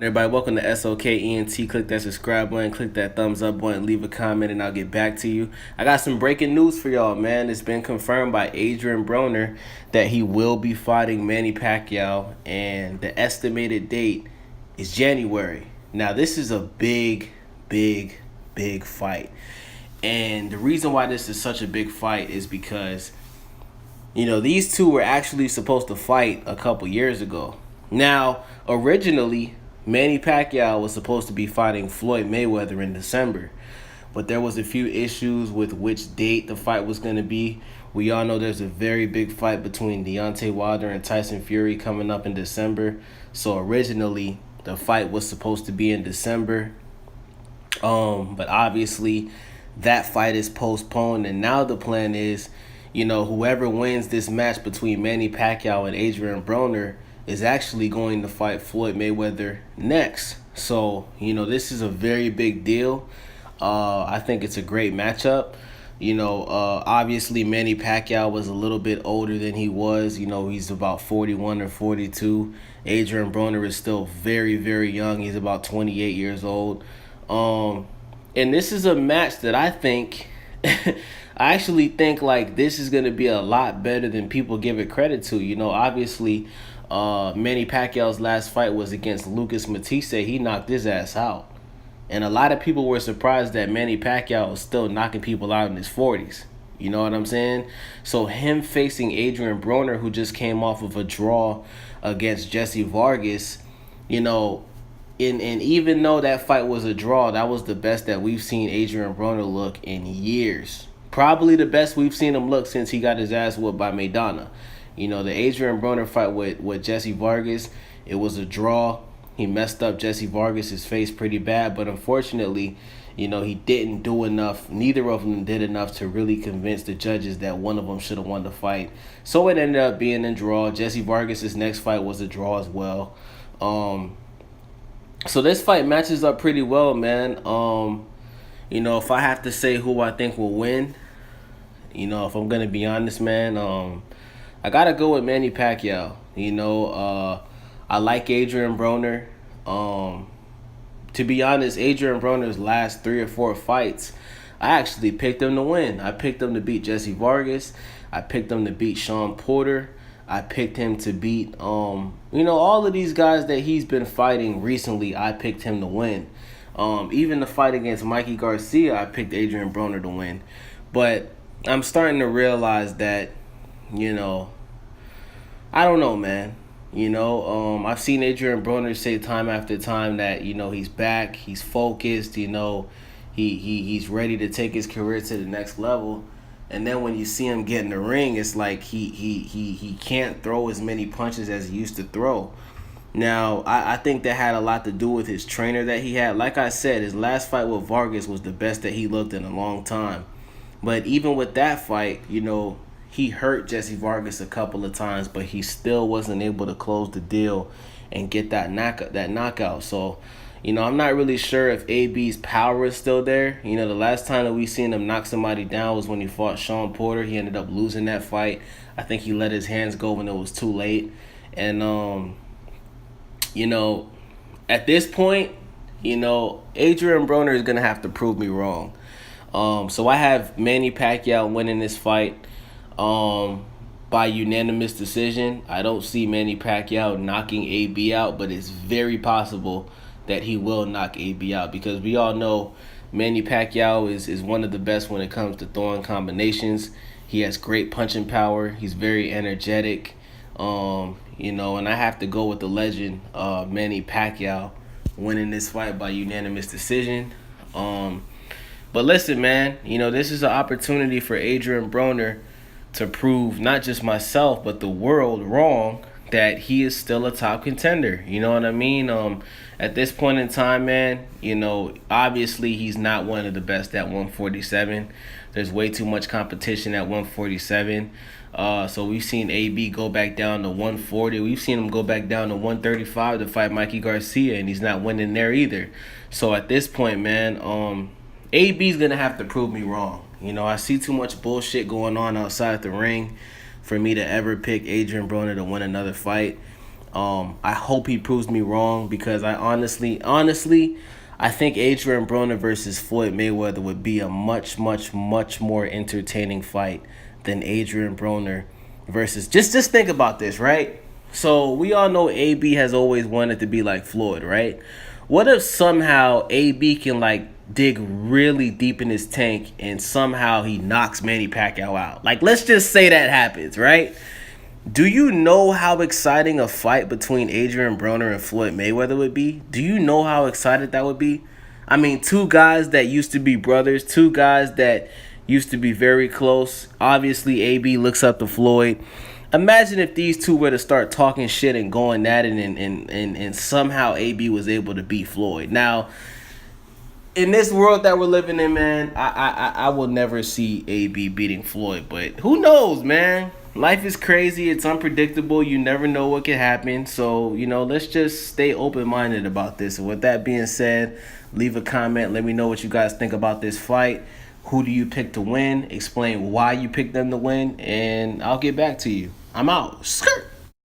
Everybody, welcome to SOKENT. Click that subscribe button, click that thumbs up button, leave a comment, and I'll get back to you. I got some breaking news for y'all, man. It's been confirmed by Adrien Broner that he will be fighting Manny Pacquiao, and the estimated date is January. Now, this is a big fight. And the reason why this is such a big fight is because, these two were actually supposed to fight a couple years ago. Now, originally, Manny Pacquiao was supposed to be fighting Floyd Mayweather in December, but there was a few issues with which date the fight was going to be. We all know there's a very big fight between Deontay Wilder and Tyson Fury coming up in December. So originally, the fight was supposed to be in December, but obviously that fight is postponed, and now the plan is, whoever wins this match between Manny Pacquiao and Adrien Broner is actually going to fight Floyd Mayweather next. So, this is a very big deal. I think it's a great matchup. Obviously Manny Pacquiao was a little bit older than he was. He's about 41 or 42. Adrien Broner is still very, very young. He's about 28 years old. And this is a match that I think, I actually think like this is going to be a lot better than people give it credit to. Obviously, Manny Pacquiao's last fight was against Lucas Matisse. He knocked his ass out. And a lot of people were surprised that Manny Pacquiao was still knocking people out in his 40s. You know what I'm saying? So him facing Adrien Broner, who just came off of a draw against Jesse Vargas, and even though that fight was a draw, that was the best that we've seen Adrien Broner look in years. Probably the best we've seen him look since he got his ass whooped by Maidana. The Adrien Broner fight with Jesse Vargas, it was a draw. He messed up Jesse Vargas' face pretty bad, but unfortunately, he didn't do enough. Neither of them did enough to really convince the judges that one of them should have won the fight. So it ended up being a draw. Jesse Vargas' next fight was a draw as well. So this fight matches up pretty well, man. If I have to say who I think will win, if I'm going to be honest, man, I got to go with Manny Pacquiao. I like Adrien Broner. To be honest, Adrien Broner's last 3 or 4 fights, I actually picked him to win. I picked him to beat Jesse Vargas. I picked him to beat Sean Porter. I picked him to beat, all of these guys that he's been fighting recently, I picked him to win. Even the fight against Mikey Garcia, I picked Adrien Broner to win. But I'm starting to realize that, I don't know, man. I've seen Adrien Broner say time after time that, he's back, he's focused, he's ready to take his career to the next level. And then when you see him get in the ring, it's like he can't throw as many punches as he used to throw. Now, I think that had a lot to do with his trainer that he had. Like I said, his last fight with Vargas was the best that he looked in a long time. But even with that fight, he hurt Jesse Vargas a couple of times, but he still wasn't able to close the deal and get that knockout. So, I'm not really sure if AB's power is still there. The last time that we seen him knock somebody down was when he fought Sean Porter. He ended up losing that fight. I think he let his hands go when it was too late. And, at this point, Adrien Broner is going to have to prove me wrong. So I have Manny Pacquiao winning this fight by unanimous decision. I don't see Manny Pacquiao knocking AB out, but it's very possible that he will knock AB out because we all know Manny Pacquiao is one of the best when it comes to throwing combinations. He has great punching power. He's very energetic. And I have to go with the legend, Manny Pacquiao, winning this fight by unanimous decision. But listen, man, this is an opportunity for Adrien Broner to prove not just myself but the world wrong that he is still a top contender. You know what I mean? At this point in time, man, obviously he's not one of the best at 147. There's way too much competition at 147. So we've seen AB go back down to 140. We've seen him go back down to 135 to fight Mikey Garcia, and he's not winning there either. So at this point, man, AB's going to have to prove me wrong. I see too much bullshit going on outside the ring for me to ever pick Adrien Broner to win another fight. I hope he proves me wrong because I honestly, I think Adrien Broner versus Floyd Mayweather would be a much, much, much more entertaining fight than Adrien Broner versus. Just think about this, right? So we all know AB has always wanted to be like Floyd, right? What if somehow AB can like dig really deep in his tank and somehow he knocks Manny Pacquiao out? Like, let's just say that happens, right? Do you know how exciting a fight between Adrien Broner and Floyd Mayweather would be? Do you know how excited that would be? I mean, two guys that used to be brothers, two guys that used to be very close. Obviously, AB looks up to Floyd. Imagine if these two were to start talking shit and going at it and somehow AB was able to beat Floyd. Now, in this world that we're living in, man, I will never see AB beating Floyd, but who knows, man? Life is crazy. It's unpredictable. You never know what can happen. So, let's just stay open-minded about this. And with that being said, leave a comment. Let me know what you guys think about this fight. Who do you pick to win? Explain why you picked them to win, and I'll get back to you. I'm out. Skirt.